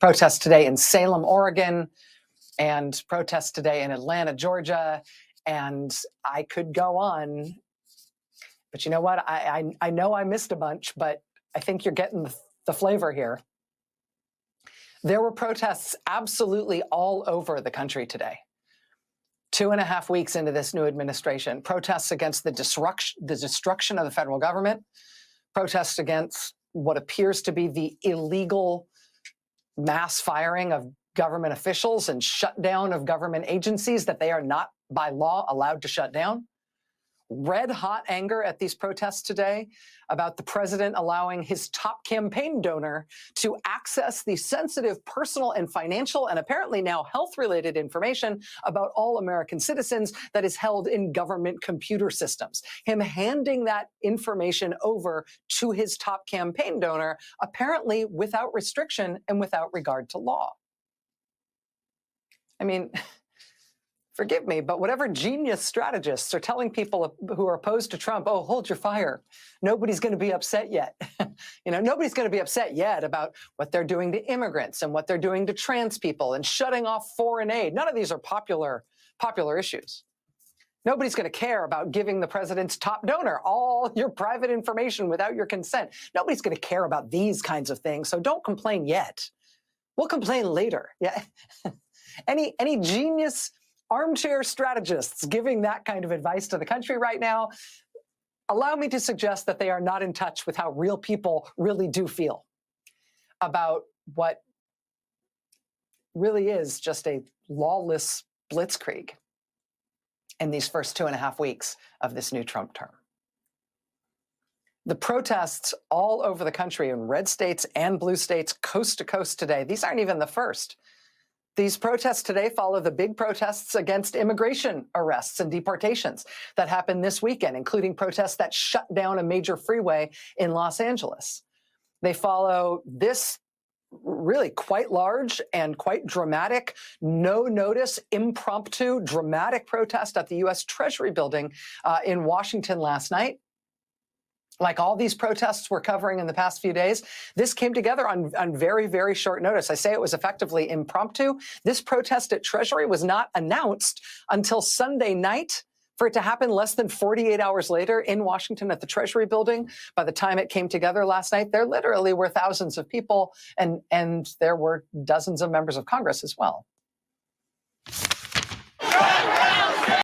Protests today in Salem, Oregon, and protests today in Atlanta, Georgia, and I could go on. But you know what? I know I missed a bunch, but I think you're getting the flavor here. There were protests absolutely all over the country today. 2.5 weeks into this new administration, protests against the destruction of the federal government, protests against what appears to be the illegal mass firing of government officials and shutdown of government agencies that they are not by law allowed to shut down. Red hot anger at these protests today about the president allowing his top campaign donor to access the sensitive personal and financial and apparently now health-related information about all American citizens that is held in government computer systems. Him handing that information over to his top campaign donor, apparently without restriction and without regard to law. I mean, forgive me, but whatever genius strategists are telling people who are opposed to Trump, oh, hold your fire. Nobody's going to be upset yet. Nobody's going to be upset yet about what they're doing to immigrants and what they're doing to trans people and shutting off foreign aid. None of these are popular issues. Nobody's going to care about giving the president's top donor all your private information without your consent. Nobody's going to care about these kinds of things. So don't complain yet. We'll complain later. Yeah. Any genius armchair strategists giving that kind of advice to the country right now, allow me to suggest that they are not in touch with how real people really do feel about what really is just a lawless blitzkrieg in these first 2.5 weeks of this new Trump term. The protests all over the country in red states and blue states, coast to coast today, these aren't even the first. These protests today follow the big protests against immigration arrests and deportations that happened this weekend, including protests that shut down a major freeway in Los Angeles. They follow this really quite large and quite dramatic, no-notice, impromptu, dramatic protest at the US Treasury Building in Washington last night. Like all these protests we're covering in the past few days, this came together on very, very short notice. I say it was effectively impromptu. This protest at Treasury was not announced until Sunday night for it to happen less than 48 hours later in Washington at the Treasury Building. By the time it came together last night, there literally were thousands of people, and there were dozens of members of Congress as well.